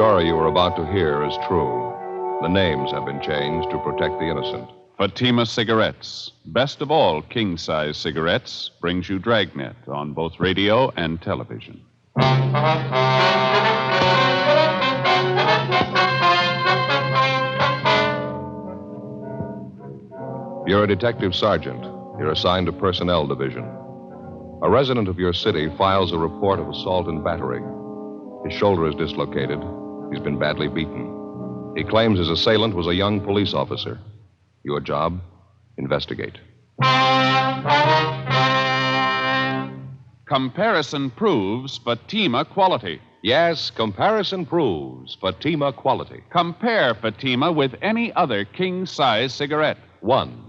story you are about to hear is true. The names have been changed to protect the innocent. Fatima Cigarettes, best of all king-size cigarettes, brings you Dragnet on both radio and television. You're a detective sergeant. You're assigned to Personnel Division. A resident of your city files a report of assault and battery. His shoulder is dislocated. He's been badly beaten. He claims his assailant was a young police officer. Your job? Investigate. Comparison proves Fatima quality. Yes, comparison proves Fatima quality. Compare Fatima with any other king-size cigarette. 1.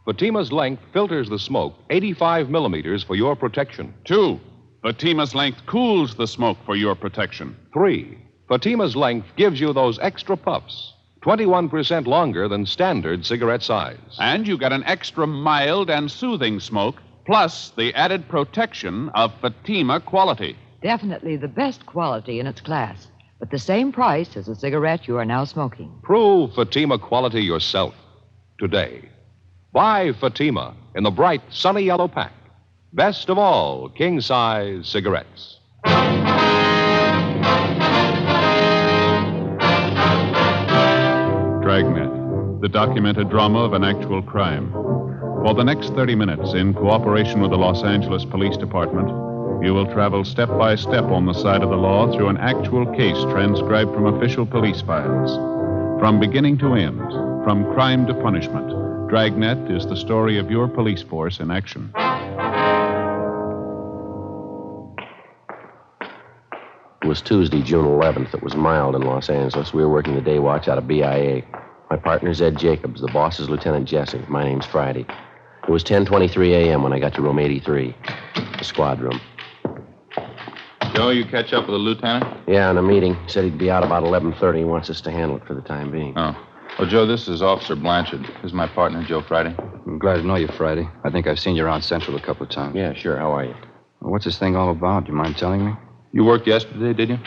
Fatima's length filters the smoke 85 millimeters for your protection. 2. Fatima's length cools the smoke for your protection. 3. Fatima's length gives you those extra puffs, 21% longer than standard cigarette size. And you get an extra mild and soothing smoke, plus the added protection of Fatima quality. Definitely the best quality in its class, but the same price as the cigarette you are now smoking. Prove Fatima quality yourself today. Buy Fatima in the bright, sunny yellow pack. Best of all, king-size cigarettes. Dragnet, the documented drama of an actual crime. For the next 30 minutes, in cooperation with the Los Angeles Police Department, you will travel step by step on the side of the law through an actual case transcribed from official police files. From beginning to end, from crime to punishment, Dragnet is the story of your police force in action. It was Tuesday, June 11th. It was mild in Los Angeles. We were working the day watch out of BIA. My partner's Ed Jacobs. The boss is Lieutenant Jesse. My name's Friday. It was 10:23 a.m. when I got to room 83, the squad room. Joe, you catch up with the lieutenant? Yeah, in a meeting. He said he'd be out about 11:30. He wants us to handle it for the time being. Oh. Well, Joe, this is Officer Blanchard. This is my partner, Joe Friday. I'm glad to know you, Friday. I think I've seen you around Central a couple of times. Yeah, sure. How are you? Well, what's this thing all about? Do you mind telling me? You worked yesterday, did you?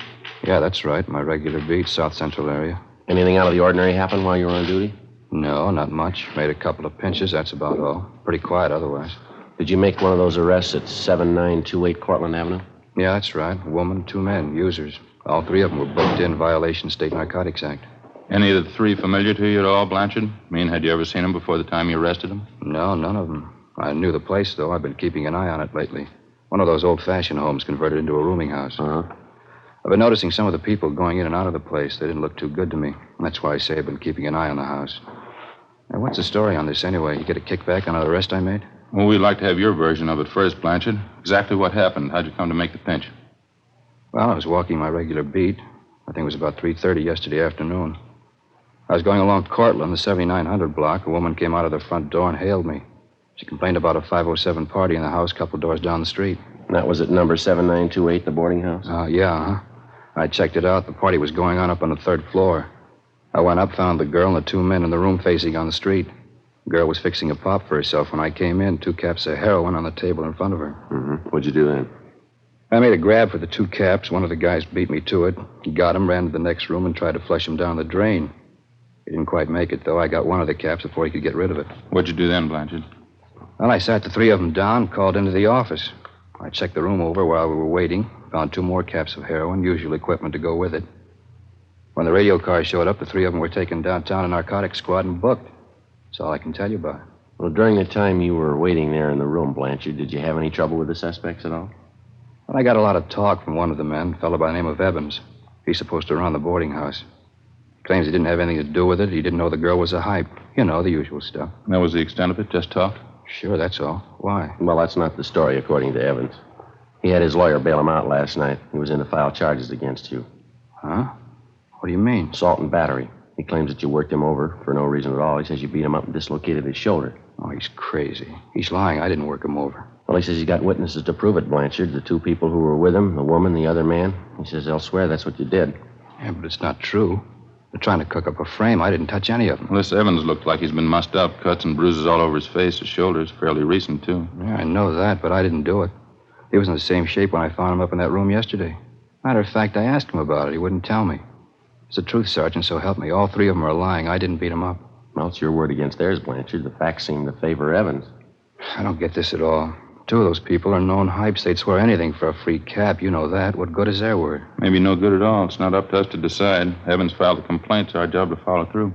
Yeah, that's right. My regular beat, South Central area. Anything out of the ordinary happen while you were on duty? No, not much. Made a couple of pinches, that's about all. Pretty quiet otherwise. Did you make one of those arrests at 7928 Cortlandt Avenue? Yeah, that's right. A woman, 2 men, users. All 3 of them were booked in violation of State Narcotics Act. Any of the 3 familiar to you at all, Blanchard? I mean, had you ever seen them before the time you arrested them? No, none of them. I knew the place, though. I've been keeping an eye on it lately. One of those old-fashioned homes converted into a rooming house. Uh-huh. I've been noticing some of the people going in and out of the place. They didn't look too good to me. That's why I say I've been keeping an eye on the house. Now, what's the story on this anyway? You get a kickback on an arrest I made? Well, we'd like to have your version of it first, Blanchard. Exactly what happened? How'd you come to make the pinch? Well, I was walking my regular beat. I think it was about 3:30 yesterday afternoon. I was going along Cortlandt, the 7900 block. A woman came out of the front door and hailed me. She complained about a 507 party in the house a couple doors down the street. And that was at number 7928, the boarding house? Yeah. I checked it out. The party was going on up on the 3rd floor. I went up, found the girl and the 2 men in the room facing on the street. The girl was fixing a pop for herself when I came in. 2 caps of heroin on the table in front of her. Mm-hmm. What'd you do then? I made a grab for the 2 caps. One of the guys beat me to it. He got him, ran to the next room, and tried to flush him down the drain. He didn't quite make it, though. I got one of the caps before he could get rid of it. What'd you do then, Blanchard? Well, I sat the 3 of them down, called into the office. I checked the room over while we were waiting, found 2 more caps of heroin, usual equipment to go with it. When the radio car showed up, the 3 of them were taken downtown to narcotics squad and booked. That's all I can tell you about it. Well, during the time you were waiting there in the room, Blanchard, did you have any trouble with the suspects at all? Well, I got a lot of talk from one of the men, a fellow by the name of Evans. He's supposed to run the boarding house. Claims he didn't have anything to do with it. He didn't know the girl was a hype. You know, the usual stuff. And that was the extent of it? Just talk? Sure, that's all. Why? Well, that's not the story, according to Evans. He had his lawyer bail him out last night. He was in to file charges against you. Huh? What do you mean? Assault and battery. He claims that you worked him over for no reason at all. He says you beat him up and dislocated his shoulder. Oh, he's crazy. He's lying. I didn't work him over. Well, he says he's got witnesses to prove it, Blanchard. The 2 people who were with him, the woman, the other man. He says they'll swear that's what you did. Yeah, but it's not true. They're trying to cook up a frame. I didn't touch any of them. Well, this Evans looked like he's been mussed up. Cuts and bruises all over his face. His shoulders fairly recent, too. Yeah, I know that, but I didn't do it. He was in the same shape when I found him up in that room yesterday. Matter of fact, I asked him about it. He wouldn't tell me. It's the truth, Sergeant, so help me. All three of them are lying. I didn't beat them up. Well, it's your word against theirs, Blanchard. The facts seem to favor Evans. I don't get this at all. Two of those people are known hypes. They'd swear anything for a free cap. You know that. What good is their word? Maybe no good at all. It's not up to us to decide. Evans filed a complaint. It's our job to follow through.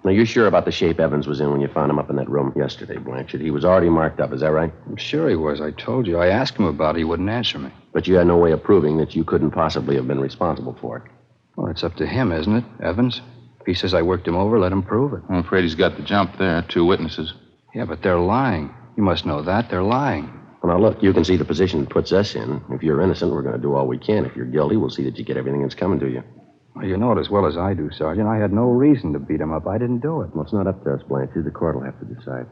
Now, you're sure about the shape Evans was in when you found him up in that room yesterday, Blanchard? He was already marked up, is that right? I'm sure he was. I told you. I asked him about it. He wouldn't answer me. But you had no way of proving that you couldn't possibly have been responsible for it. Well, it's up to him, isn't it, Evans? If he says I worked him over, let him prove it. I'm afraid he's got the jump there. Two witnesses. Yeah, but they're lying. You must know that. They're lying. Well, now, look, you can see the position it puts us in. If you're innocent, we're going to do all we can. If you're guilty, we'll see that you get everything that's coming to you. Well, you know it as well as I do, Sergeant. I had no reason to beat him up. I didn't do it. Well, it's not up to us, Blanchard. The court will have to decide.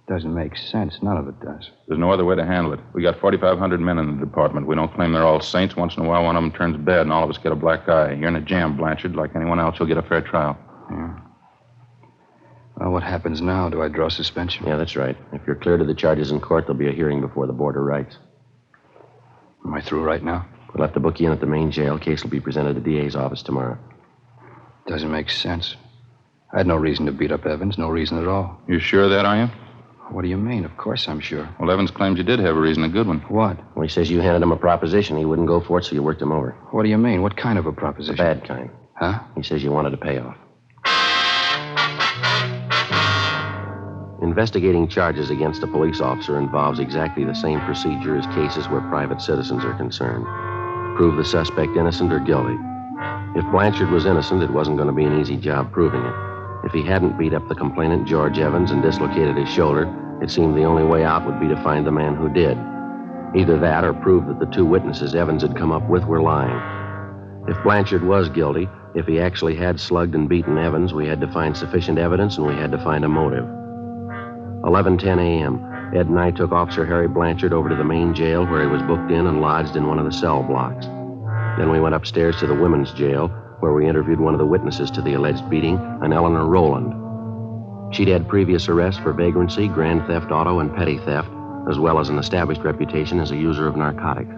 Doesn't make sense. None of it does. There's no other way to handle it. We got 4,500 men in the department. We don't claim they're all saints. Once in a while, one of them turns bad, and all of us get a black eye. You're in a jam, Blanchard. Like anyone else, you'll get a fair trial. Yeah. Well, what happens now? Do I draw suspension? Yeah, that's right. If you're cleared of the charges in court, there'll be a hearing before the board of rights. Am I through right now? We'll have to book you in at the main jail. Case will be presented at the DA's office tomorrow. Doesn't make sense. I had no reason to beat up Evans. No reason at all. You sure of that, are you? What do you mean? Of course I'm sure. Well, Evans claims you did have a reason, a good one. What? Well, he says you handed him a proposition. He wouldn't go for it, so you worked him over. What do you mean? What kind of a The proposition? bad kind. Huh? He says you wanted a payoff. Investigating charges against a police officer involves exactly the same procedure as cases where private citizens are concerned. Prove the suspect innocent or guilty. If Blanchard was innocent, it wasn't going to be an easy job proving it. If he hadn't beat up the complainant, George Evans, and dislocated his shoulder, it seemed the only way out would be to find the man who did. Either that or prove that the two witnesses Evans had come up with were lying. If Blanchard was guilty, if he actually had slugged and beaten Evans, we had to find sufficient evidence and we had to find a motive. 11:10 a.m., Ed and I took Officer Harry Blanchard over to the main jail where he was booked in and lodged in one of the cell blocks. Then we went upstairs to the women's jail where we interviewed one of the witnesses to the alleged beating, an Eleanor Rowland. She'd had previous arrests for vagrancy, grand theft auto, and petty theft, as well as an established reputation as a user of narcotics.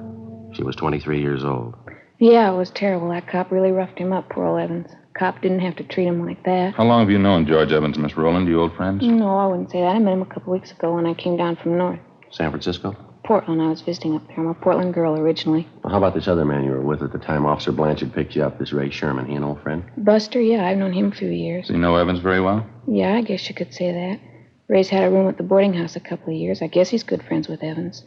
She was 23 years old. Yeah, it was terrible. That cop really roughed him up, poor old Evans. Cop didn't have to treat him like that. How long have you known George Evans, Miss Rowland? You old friends? No, I wouldn't say that. I met him a couple weeks ago when I came down from north. San Francisco? Portland. I was visiting up there. I'm a Portland girl originally. Well, how about this other man you were with at the time Officer Blanchard picked you up, this Ray Sherman? He an old friend? Buster, yeah, I've known him a few years. Do you know Evans very well? Yeah, I guess you could say that. Ray's had a room at the boarding house a couple of years. I guess he's good friends with Evans.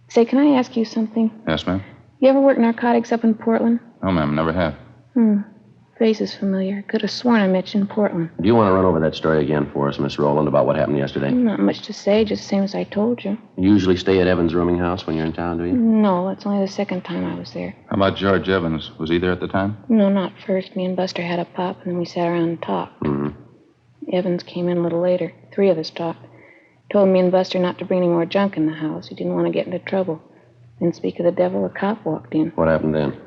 Say, can I ask you something? Yes, ma'am. You ever work narcotics up in Portland? No, ma'am, never have. Face is familiar. Could have sworn I met you in Portland. Do you want to run over that story again for us, Miss Rowland, about what happened yesterday? Not much to say, just the same as I told you. You usually stay at Evans' rooming house when you're in town, do you? No, it's only the second time I was there. How about George Evans? Was he there at the time? No, not first. Me and Buster had a pop, and then we sat around and talked. Evans came in a little later. Three of us talked. Told me and Buster not to bring any more junk in the house. He didn't want to get into trouble. Then, speak of the devil, a cop walked in. What happened then?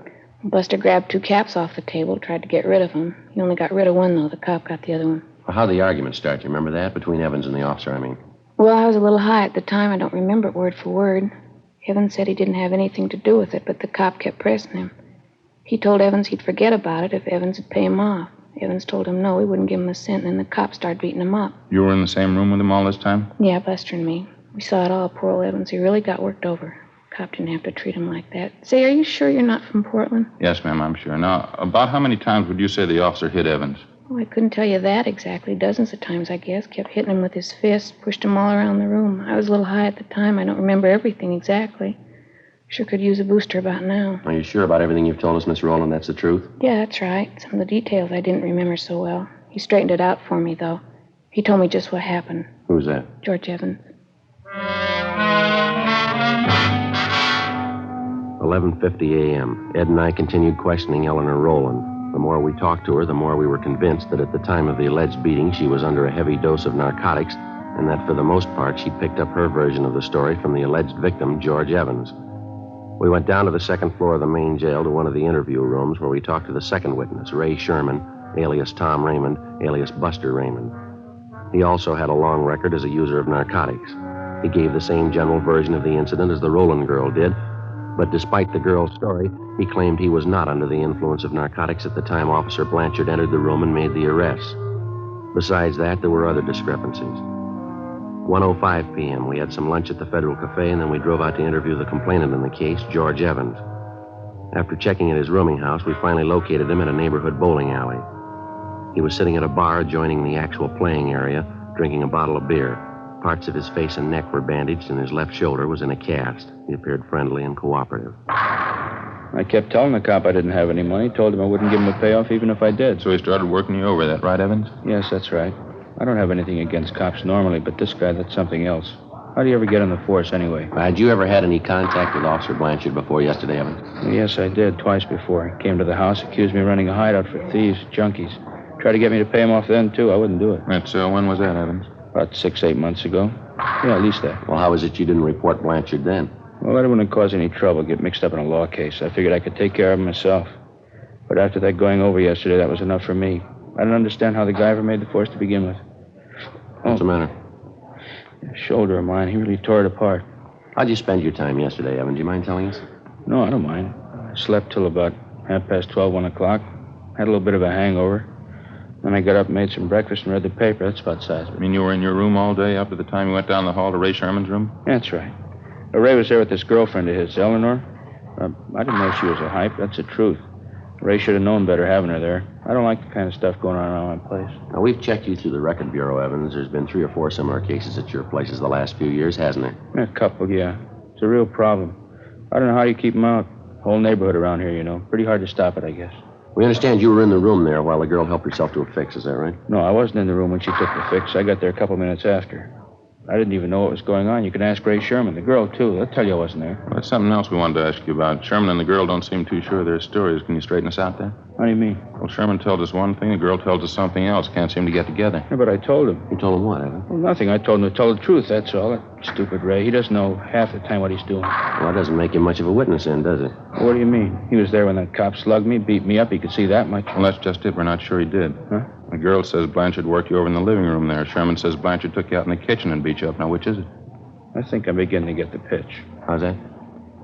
Buster grabbed two caps off the table, tried to get rid of them. He only got rid of one, though. The cop got the other one. Well, how'd the argument start? You remember that? Between Evans and the officer, I mean. Well, I was a little high at the time. I don't remember it word for word. Evans said he didn't have anything to do with it, but the cop kept pressing him. He told Evans he'd forget about it if Evans would pay him off. Evans told him no, he wouldn't give him a cent, and then the cop started beating him up. You were in the same room with him all this time? Yeah, Buster and me. We saw it all. Poor old Evans. He really got worked over. Cop didn't have to treat him like that. Say, are you sure you're not from Portland? Yes, ma'am, I'm sure. Now, about how many times would you say the officer hit Evans? Oh, I couldn't tell you that exactly. Dozens of times, I guess. Kept hitting him with his fists, pushed him all around the room. I was a little high at the time. I don't remember everything exactly. Sure could use a booster about now. Are you sure about everything you've told us, Miss Rowland? That's the truth? Yeah, that's right. Some of the details I didn't remember so well. He straightened it out for me, though. He told me just what happened. Who's that? George Evans. 11:50 a.m. Ed and I continued questioning Eleanor Rowland. The more we talked to her, the more we were convinced that at the time of the alleged beating, she was under a heavy dose of narcotics, and that for the most part, she picked up her version of the story from the alleged victim, George Evans. We went down to the second floor of the main jail to one of the interview rooms where we talked to the second witness, Ray Sherman, alias Tom Raymond, alias Buster Raymond. He also had a long record as a user of narcotics. He gave the same general version of the incident as the Rowland girl did, But despite the girl's story, he claimed he was not under the influence of narcotics at the time Officer Blanchard entered the room and made the arrest. Besides that, there were other discrepancies. 1:05 p.m., we had some lunch at the Federal Cafe, and then we drove out to interview the complainant in the case, George Evans. After checking at his rooming house, we finally located him in a neighborhood bowling alley. He was sitting at a bar adjoining the actual playing area, drinking a bottle of beer. Parts of his face and neck were bandaged, and his left shoulder was in a cast. He appeared friendly and cooperative. I kept telling the cop I didn't have any money. Told him I wouldn't give him a payoff even if I did. So he started working you over, that right, Evans? Yes, that's right. I don't have anything against cops normally, but this guy, that's something else. How do you ever get on the force anyway? Had you ever had any contact with Officer Blanchard before yesterday, Evans? Yes, I did, twice before. He came to the house, accused me of running a hideout for thieves, junkies. Tried to get me to pay him off then, too. I wouldn't do it. That's, when was that, Evans? About 6-8 months ago. Yeah, at least that. Well, how is it you didn't report Blanchard then? Well, I wouldn't cause any trouble, get mixed up in a law case. I figured I could take care of him myself. But after that going over yesterday, that was enough for me. I don't understand how the guy ever made the force to begin with. What's the matter? That shoulder of mine, he really tore it apart. How'd you spend your time yesterday, Evans? Do you mind telling us? No, I don't mind. I slept till about 12:30, 1 o'clock. Had a little bit of a hangover. Then I got up and made some breakfast and read the paper. That's about the size of it. You mean you were in your room all day up to the time you went down the hall to Ray Sherman's room? That's right. Ray was there with this girlfriend of his, Eleanor. I didn't know she was a hype. That's the truth. Ray should have known better having her there. I don't like the kind of stuff going on around my place. Now, we've checked you through the record bureau, Evans. There's been 3 or 4 similar cases at your places the last few years, hasn't there? A couple, yeah. It's a real problem. I don't know how you keep them out. Whole neighborhood around here, you know. Pretty hard to stop it, I guess. We understand you were in the room there while the girl helped herself to a fix. Is that right? No, I wasn't in the room when she took the fix. I got there a couple minutes after. I didn't even know what was going on. You can ask Ray Sherman, the girl, too. They'll tell you I wasn't there. Well, that's something else we wanted to ask you about. Sherman and the girl don't seem too sure of their stories. Can you straighten us out there? How do you mean? Well, Sherman tells us one thing, the girl tells us something else. Can't seem to get together. Yeah, but I told him. You told him what, Evans? Well, nothing. I told him to tell the truth, that's all. That stupid Ray. He doesn't know half the time what he's doing. Well, that doesn't make him much of a witness then, does it? Well, what do you mean? He was there when that cop slugged me, beat me up. He could see that much. Well, that's just it. We're not sure he did. Huh? The girl says Blanchard worked you over in the living room there. Sherman says Blanchard took you out in the kitchen and beat you up. Now, which is it? I think I'm beginning to get the pitch. How's that?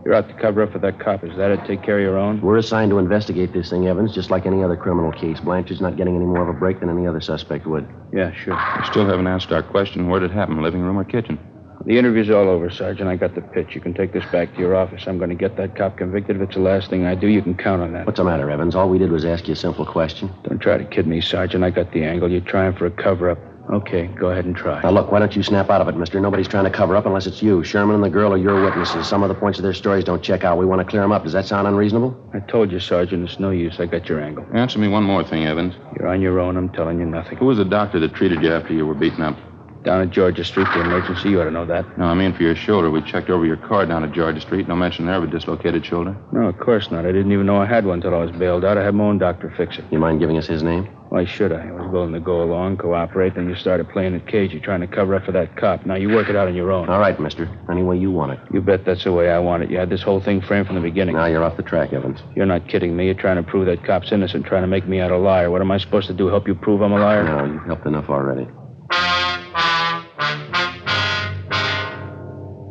You're out to cover up for that cop. Is that it? Take care of your own? We're assigned to investigate this thing, Evans, just like any other criminal case. Blanchard's not getting any more of a break than any other suspect would. Yeah, sure. We still haven't answered our question. Where did it happen, living room or kitchen? The interview's all over, Sergeant. I got the pitch. You can take this back to your office. I'm going to get that cop convicted. If it's the last thing I do, you can count on that. What's the matter, Evans? All we did was ask you a simple question. Don't try to kid me, Sergeant. I got the angle. You're trying for a cover-up. Okay, go ahead and try. Now, look, why don't you snap out of it, mister? Nobody's trying to cover up unless it's you. Sherman and the girl are your witnesses. Some of the points of their stories don't check out. We want to clear them up. Does that sound unreasonable? I told you, Sergeant, it's no use. I got your angle. Answer me one more thing, Evans. You're on your own. I'm telling you nothing. Who was the doctor that treated you after you were beaten up? Down at Georgia Street, the emergency. You ought to know that. No, I mean for your shoulder. We checked over your car down at Georgia Street. No mention there of a dislocated shoulder. No, of course not. I didn't even know I had one until I was bailed out. I had my own doctor fix it. You mind giving us his name? Why should I? I was willing to go along, cooperate, then you started playing it cagey, trying to cover up for that cop. Now you work it out on your own. All right, mister. Any way you want it. You bet that's the way I want it. You had this whole thing framed from the beginning. Now you're off the track, Evans. You're not kidding me. You're trying to prove that cop's innocent, trying to make me out a liar. What am I supposed to do, help you prove I'm a liar? No, you've helped enough already.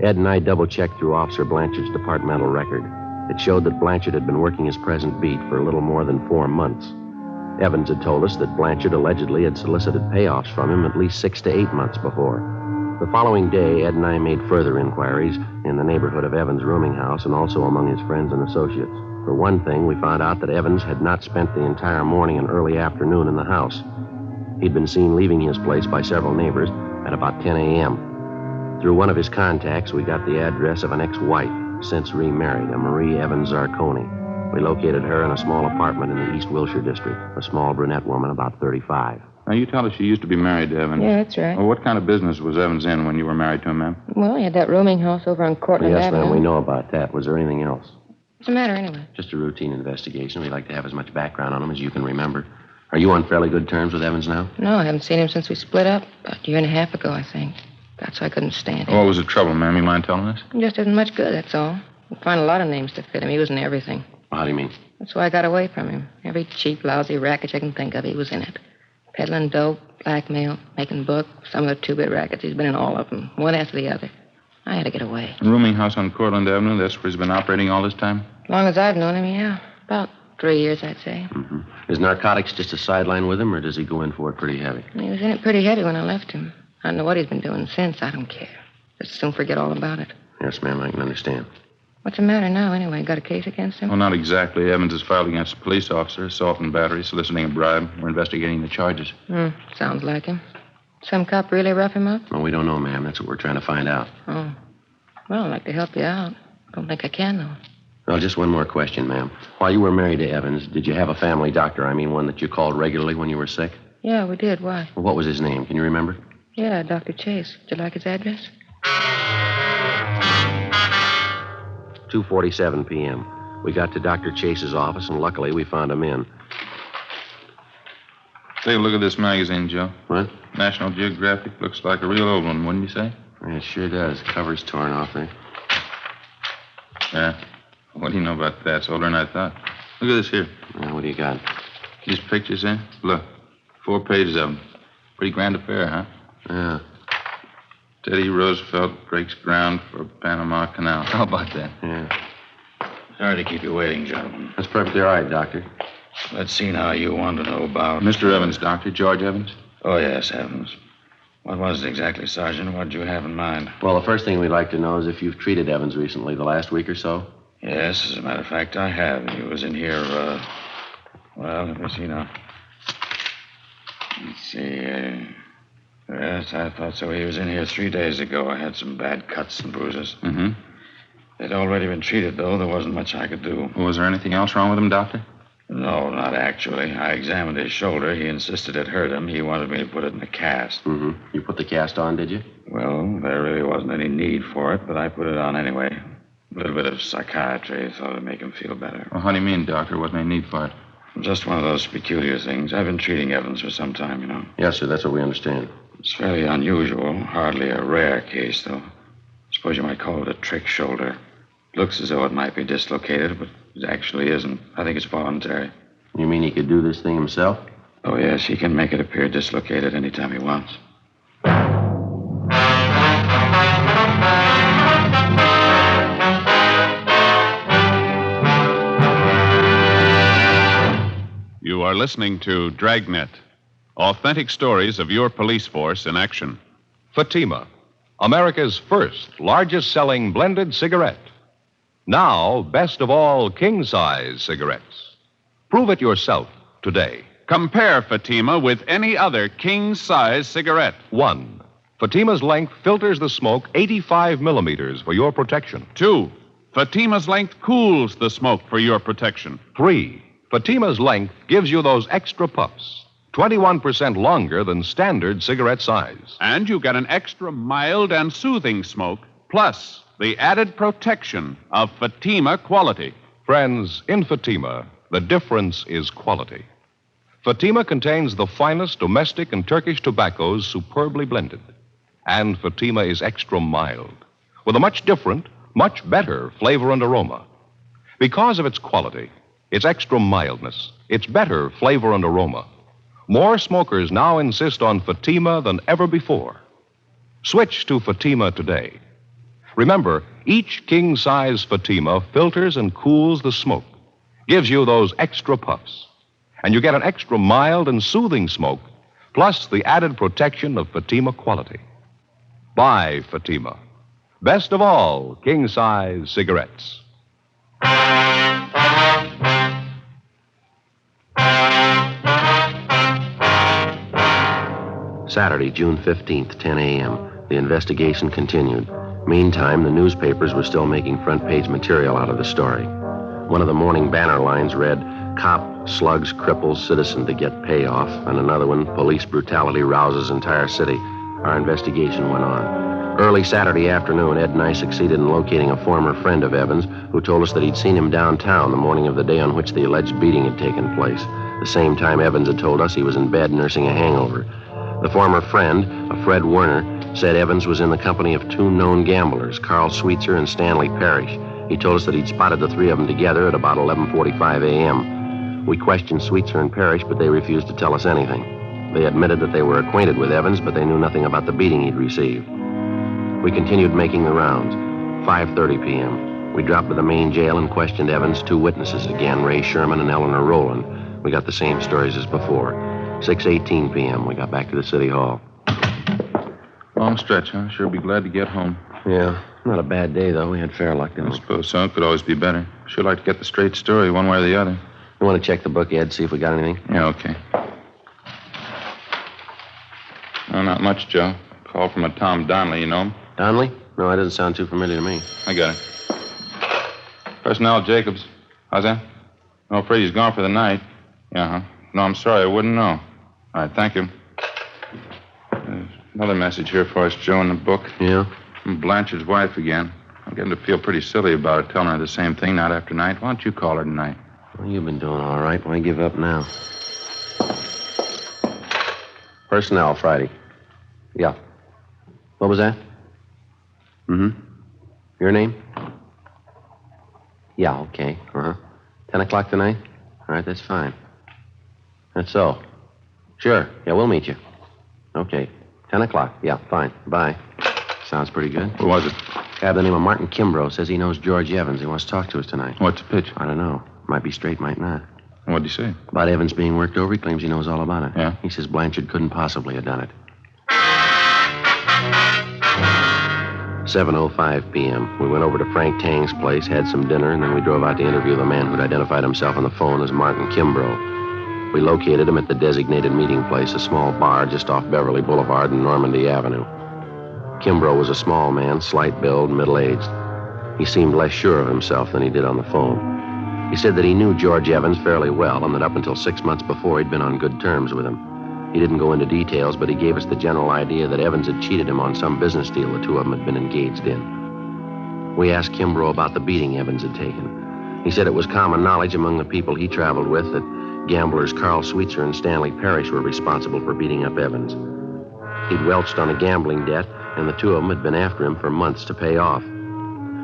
Ed and I double-checked through Officer Blanchard's departmental record. It showed that Blanchard had been working his present beat for a little more than 4 months. Evans had told us that Blanchard allegedly had solicited payoffs from him at least 6 to 8 months before. The following day, Ed and I made further inquiries in the neighborhood of Evans' rooming house and also among his friends and associates. For one thing, we found out that Evans had not spent the entire morning and early afternoon in the house. He'd been seen leaving his place by several neighbors at about 10 a.m. Through one of his contacts, we got the address of an ex-wife, since remarried, a Marie Evans Zarconi. We located her in a small apartment in the East Wilshire district, a small brunette woman about 35. Now, you tell us she used to be married to Evans. Yeah, that's right. Well, what kind of business was Evans in when you were married to him, ma'am? Well, he had that rooming house over on Cortland Yes, Avenue. ma'am, we know about that. Was there anything else? What's the matter, anyway? Just a routine investigation. We'd like to have as much background on him as you can remember. Are you on fairly good terms with Evans now? No, I haven't seen him since we split up. About a year and a half ago, I think. That's why I couldn't stand him. What was the trouble, ma'am? You mind telling us? He just isn't much good, that's all. You find a lot of names to fit him. He was in everything. How do you mean? That's why I got away from him. Every cheap, lousy racket you can think of, he was in it. Peddling dope, blackmail, making book, some of the two-bit rackets. He's been in all of them, one after the other. I had to get away. Rooming house on Cortland Avenue, that's where he's been operating all this time? As long as I've known him, yeah. About 3 years, I'd say. Mm-hmm. Is narcotics just a sideline with him, or does he go in for it pretty heavy? He was in it pretty heavy when I left him. I don't know what he's been doing since. I don't care. Just soon forget all about it. Yes, ma'am, I can understand. What's the matter now, anyway? Got a case against him? Well, not exactly. Evans is filed against a police officer, assault and battery, soliciting a bribe. We're investigating the charges. Sounds like him. Some cop really rough him up? Well, we don't know, ma'am. That's what we're trying to find out. Oh. Well, I'd like to help you out. Don't think I can, though. Well, just one more question, ma'am. While you were married to Evans, did you have a family doctor? I mean, one that you called regularly when you were sick? Yeah, we did. Why? Well, what was his name? Can you remember? Yeah, Dr. Chase. Would you like his address? 2:47 p.m. We got to Dr. Chase's office, and luckily we found him in. Take a look at this magazine, Joe. What? National Geographic. Looks like a real old one, wouldn't you say? Yeah, it sure does. Cover's torn off there. Yeah. What do you know about that? It's older than I thought. Look at this here. Well, what do you got? These pictures, eh? Look. 4 pages of them. Pretty grand affair, huh? Yeah. Teddy Roosevelt breaks ground for Panama Canal. How about that? Yeah. Sorry to keep you waiting, gentlemen. That's perfectly all right, Doctor. Let's see now. You want to know about... Mr. Evans, Doctor. George Evans. Oh, yes, Evans. What was it exactly, Sergeant? What did you have in mind? Well, the first thing we'd like to know is if you've treated Evans recently, the last week or so. Yes, as a matter of fact, I have. He was in here, well, let me see now. Let's see, yes, I thought so. He was in here 3 days ago. I had some bad cuts and bruises. Mm-hmm. They'd already been treated, though. There wasn't much I could do. Was there anything else wrong with him, Doctor? No, not actually. I examined his shoulder. He insisted it hurt him. He wanted me to put it in a cast. Mm-hmm. You put the cast on, did you? Well, there really wasn't any need for it, but I put it on anyway. A little bit of psychiatry. Thought it'd make him feel better. Well, how do you mean, Doctor? Wasn't any need for it? Just one of those peculiar things. I've been treating Evans for some time, you know. Yes, sir. That's what we understand. It's fairly unusual. Hardly a rare case, though. Suppose you might call it a trick shoulder. Looks as though it might be dislocated, but it actually isn't. I think it's voluntary. You mean he could do this thing himself? Oh, yes. He can make it appear dislocated anytime he wants. You are listening to Dragnet, authentic stories of your police force in action. Fatima, America's first largest-selling blended cigarette. Now, best of all, king-size cigarettes. Prove it yourself today. Compare Fatima with any other king-size cigarette. 1. Fatima's length filters the smoke 85 millimeters for your protection. 2. Fatima's length cools the smoke for your protection. 3. Fatima's length gives you those extra puffs, 21% longer than standard cigarette size. And you get an extra mild and soothing smoke, plus the added protection of Fatima quality. Friends, in Fatima, the difference is quality. Fatima contains the finest domestic and Turkish tobaccos superbly blended. And Fatima is extra mild, with a much different, much better flavor and aroma. Because of its quality, its extra mildness, its better flavor and aroma, more smokers now insist on Fatima than ever before. Switch to Fatima today. Remember, each king-size Fatima filters and cools the smoke, gives you those extra puffs, and you get an extra mild and soothing smoke, plus the added protection of Fatima quality. Buy Fatima. Best of all, king-size cigarettes. Saturday, June 15th, 10 a.m. The investigation continued. Meantime, the newspapers were still making front-page material out of the story. One of the morning banner lines read, "Cop slugs cripples citizen to get payoff," and another one, "Police brutality rouses entire city." Our investigation went on. Early Saturday afternoon, Ed and I succeeded in locating a former friend of Evans who told us that he'd seen him downtown the morning of the day on which the alleged beating had taken place. The same time Evans had told us he was in bed nursing a hangover. The former friend, a Fred Werner, said Evans was in the company of 2 known gamblers, Carl Sweetser and Stanley Parrish. He told us that he'd spotted the 3 of them together at about 11:45 a.m. We questioned Sweetser and Parrish, but they refused to tell us anything. They admitted that they were acquainted with Evans, but they knew nothing about the beating he'd received. We continued making the rounds. 5:30 p.m. We dropped to the main jail and questioned Evans' two witnesses again, Ray Sherman and Eleanor Rowland. We got the same stories as before. 6:18 p.m. We got back to the city hall. Long stretch, huh? Sure be glad to get home. Yeah, not a bad day, though. We had fair luck, didn't I we? suppose so. It could always be better. Sure like to get the straight story one way or the other. You want to check the book, Ed, see if we got anything? Yeah, okay. No, not much, Joe. Call from a Tom Donnelly, you know him? Donnelly? No, that doesn't sound too familiar to me. I got it. Personnel Jacobs. How's that? No, afraid he's gone for the night. Yeah, huh? No, I'm sorry. I wouldn't know. All right, thank you. There's another message here for us, Joe, in the book. Yeah? From Blanchard's wife again. I'm getting to feel pretty silly about it, telling her the same thing night after night. Why don't you call her tonight? Well, you've been doing all right. Why give up now? Personnel, Friday. Yeah. What was that? Mm-hmm. Your name? Yeah, okay. Uh-huh. 10 o'clock tonight? All right, that's fine. That's so. Sure. Yeah, we'll meet you. Okay. 10 o'clock. Yeah, fine. Bye. Sounds pretty good. Who was it? Guy by the name of Martin Kimbrough says he knows George Evans. He wants to talk to us tonight. What's the pitch? I don't know. Might be straight, might not. What'd he say? About Evans being worked over, he claims he knows all about it. Yeah? He says Blanchard couldn't possibly have done it. 7:05 p.m. We went over to Frank Tang's place, had some dinner, and then we drove out to interview the man who'd identified himself on the phone as Martin Kimbrough. We located him at the designated meeting place, a small bar just off Beverly Boulevard and Normandy Avenue. Kimbrough was a small man, slight build, middle-aged. He seemed less sure of himself than he did on the phone. He said that he knew George Evans fairly well and that up until 6 months before he'd been on good terms with him. He didn't go into details, but he gave us the general idea that Evans had cheated him on some business deal the two of them had been engaged in. We asked Kimbrough about the beating Evans had taken. He said it was common knowledge among the people he traveled with that gamblers Carl Sweetser and Stanley Parrish were responsible for beating up Evans. He'd welched on a gambling debt, and the two of them had been after him for months to pay off.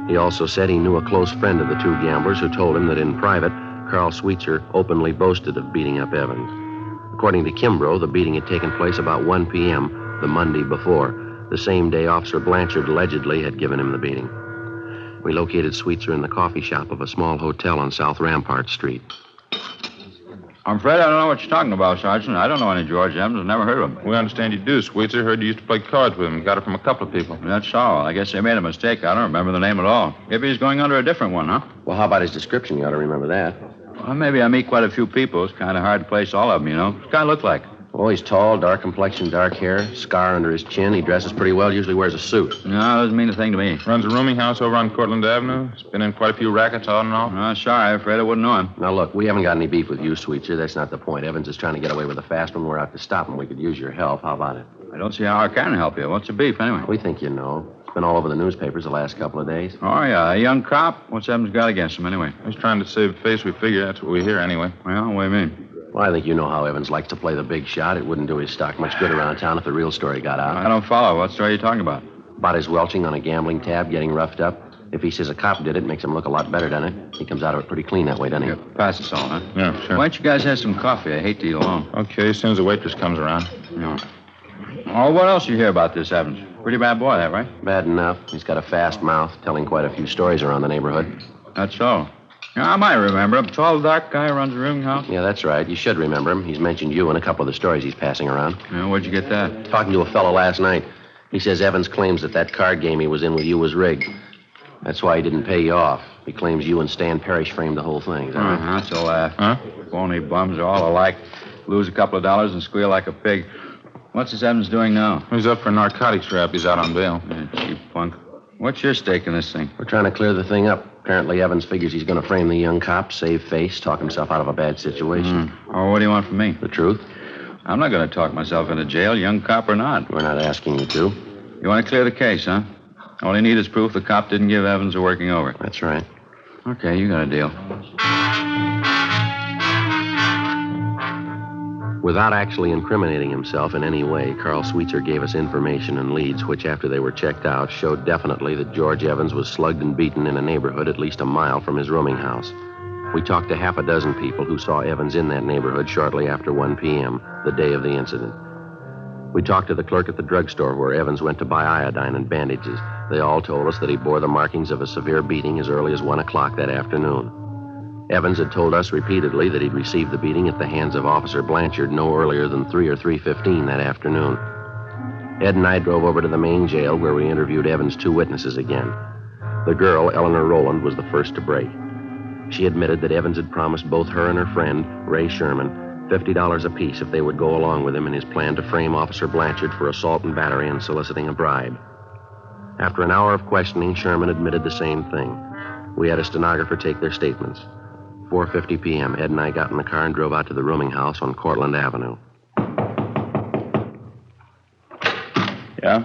He also said he knew a close friend of the two gamblers who told him that in private, Carl Sweetser openly boasted of beating up Evans. According to Kimbrough, the beating had taken place about 1 p.m. the Monday before, the same day Officer Blanchard allegedly had given him the beating. We located Sweetser in the coffee shop of a small hotel on South Rampart Street. I'm afraid I don't know what you're talking about, Sergeant. I don't know any George Evans. I've never heard of him. We understand you do, Sweetser. Heard you used to play cards with him. Got it from a couple of people. That's all. I guess they made a mistake. I don't remember the name at all. Maybe he's going under a different one, huh? Well, how about his description? You ought to remember that. Well, maybe I meet quite a few people. It's kind of hard to place all of them, you know. What's kind of look like? Oh, he's tall, dark complexion, dark hair, scar under his chin. He dresses pretty well, usually wears a suit. No, doesn't mean a thing to me. Runs a rooming house over on Cortlandt Avenue. He's been in quite a few rackets on and off. Sorry, I'm afraid I wouldn't know him. Now, look, we haven't got any beef with you, Sweetser. That's not the point. Evans is trying to get away with a fast one. We're out to stop him. We could use your help. How about it? I don't see how I can help you. What's the beef, anyway? We think you know. It's been all over the newspapers the last couple of days. Oh, yeah. A young cop? What's Evans got against him, anyway? He's trying to save face. We figure that's what we hear anyway. Well, what do you mean? Well, I think you know how Evans likes to play the big shot. It wouldn't do his stock much good around town if the real story got out. I don't follow. What story are you talking about? About his welching on a gambling tab, getting roughed up. If he says a cop did it, makes him look a lot better, doesn't it? He comes out of it pretty clean that way, doesn't he? Here, pass us all, huh? Yeah, sure. Why don't you guys have some coffee? I hate to eat alone. Okay, as soon as the waitress comes around. Yeah. Oh, what else you hear about this Evans? Pretty bad boy, that, right? Bad enough. He's got a fast mouth, telling quite a few stories around the neighborhood. That's so. Yeah, I might remember him. Tall, dark guy who runs a rooming house. Yeah, that's right. You should remember him. He's mentioned you in a couple of the stories he's passing around. Yeah, where'd you get that? Talking to a fellow last night. He says Evans claims that card game he was in with you was rigged. That's why he didn't pay you off. He claims you and Stan Parrish framed the whole thing. Is that right? That's a laugh. Huh? Phony bums are all alike. Lose a couple of dollars and squeal like a pig. What's this Evans doing now? He's up for a narcotics rap. He's out on bail. Yeah, cheap punk. What's your stake in this thing? We're trying to clear the thing up. Apparently, Evans figures he's going to frame the young cop, save face, talk himself out of a bad situation. Oh, what do you want from me? The truth? I'm not going to talk myself into jail, young cop or not. We're not asking you to. You want to clear the case, huh? All you need is proof the cop didn't give Evans a working over. That's right. Okay, you got a deal. Without actually incriminating himself in any way, Carl Sweetser gave us information and leads which, after they were checked out, showed definitely that George Evans was slugged and beaten in a neighborhood at least a mile from his rooming house. We talked to half a dozen people who saw Evans in that neighborhood shortly after 1 p.m., the day of the incident. We talked to the clerk at the drugstore where Evans went to buy iodine and bandages. They all told us that he bore the markings of a severe beating as early as 1 o'clock that afternoon. Evans had told us repeatedly that he'd received the beating at the hands of Officer Blanchard no earlier than 3 or 3:15 that afternoon. Ed and I drove over to the main jail where we interviewed Evans' 2 witnesses again. The girl, Eleanor Rowland, was the first to break. She admitted that Evans had promised both her and her friend, Ray Sherman, $50 apiece if they would go along with him in his plan to frame Officer Blanchard for assault and battery and soliciting a bribe. After an hour of questioning, Sherman admitted the same thing. We had a stenographer take their statements. 4:50 p.m., Ed and I got in the car and drove out to the rooming house on Cortlandt Avenue. Yeah?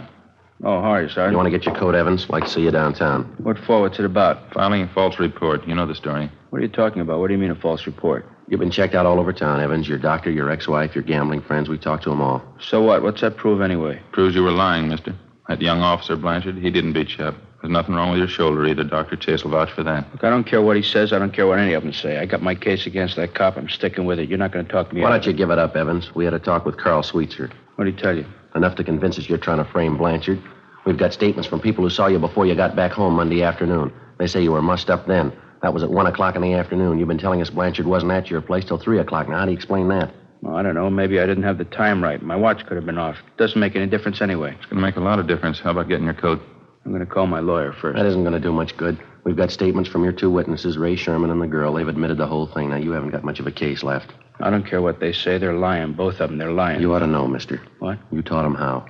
Oh, how are you, Sergeant? You want to get your coat, Evans? Like to see you downtown. What for? What's it about? Filing a false report. You know the story. What are you talking about? What do you mean a false report? You've been checked out all over town, Evans. Your doctor, your ex-wife, your gambling friends. We talked to them all. So what? What's that prove anyway? Proves you were lying, mister. That young officer, Blanchard, he didn't beat you up. There's nothing wrong with your shoulder either. Dr. Chase will vouch for that. Look, I don't care what he says. I don't care what any of them say. I got my case against that cop. I'm sticking with it. You're not going to talk me Why out don't of you it. give it up, Evans? We had a talk with Carl Sweetser. What did he tell you? Enough to convince us you're trying to frame Blanchard. We've got statements from people who saw you before you got back home Monday afternoon. They say you were mussed up then. That was at 1 o'clock in the afternoon. You've been telling us Blanchard wasn't at your place till 3 o'clock. Now, how do you explain that? Well, I don't know. Maybe I didn't have the time right. My watch could have been off. Doesn't make any difference anyway. It's going to make a lot of difference. How about getting your coat? I'm going to call my lawyer first. That isn't going to do much good. We've got statements from your 2 witnesses, Ray Sherman and the girl. They've admitted the whole thing. Now, you haven't got much of a case left. I don't care what they say. They're lying. Both of them. They're lying. You ought to know, mister. What? You taught them how.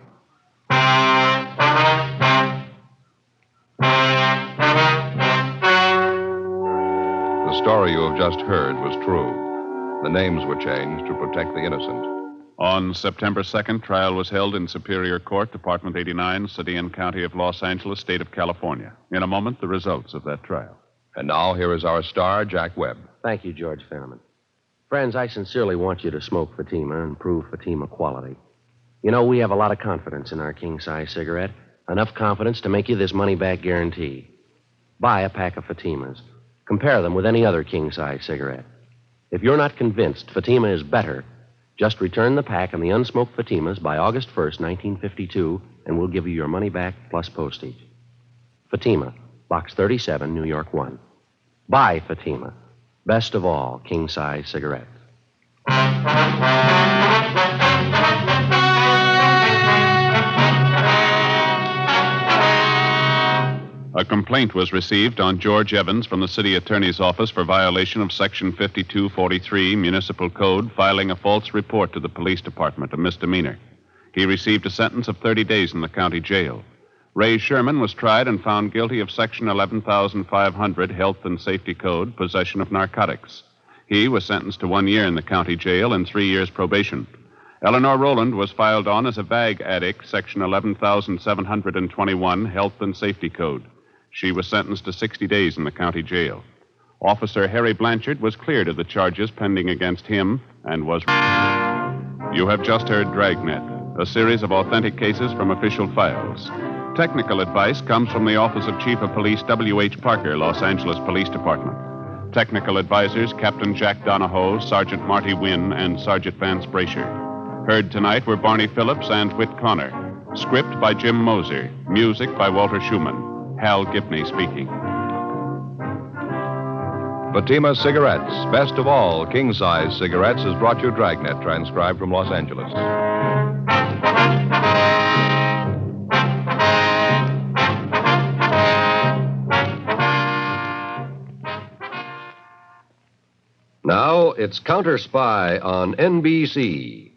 The story you have just heard was true. The names were changed to protect the innocent. On September 2nd, trial was held in Superior Court, Department 89, City and County of Los Angeles, State of California. In a moment, the results of that trial. And now, here is our star, Jack Webb. Thank you, George Fenneman. Friends, I sincerely want you to smoke Fatima and prove Fatima quality. You know, we have a lot of confidence in our king-size cigarette. Enough confidence to make you this money-back guarantee. Buy a pack of Fatimas. Compare them with any other king-size cigarette. If you're not convinced Fatima is better, just return the pack and the unsmoked Fatimas by August 1st, 1952, and we'll give you your money back plus postage. Fatima, Box 37, New York 1. Buy Fatima. Best of all, king-size cigarettes. A complaint was received on George Evans from the city attorney's office for violation of Section 5243 Municipal Code, filing a false report to the police department, a misdemeanor. He received a sentence of 30 days in the county jail. Ray Sherman was tried and found guilty of Section 11500 Health and Safety Code, possession of narcotics. He was sentenced to 1 year in the county jail and 3 years probation. Eleanor Rowland was filed on as a bag addict, Section 11721 Health and Safety Code. She was sentenced to 60 days in the county jail. Officer Harry Blanchard was cleared of the charges pending against him and was... You have just heard Dragnet, a series of authentic cases from official files. Technical advice comes from the Office of Chief of Police W.H. Parker, Los Angeles Police Department. Technical advisors Captain Jack Donahoe, Sergeant Marty Wynn, and Sergeant Vance Brasher. Heard tonight were Barney Phillips and Whit Connor. Script by Jim Moser. Music by Walter Schumann. Hal Gibney speaking. Fatima Cigarettes, best of all king-size cigarettes, has brought you Dragnet, transcribed from Los Angeles. Now it's Counter Spy on NBC.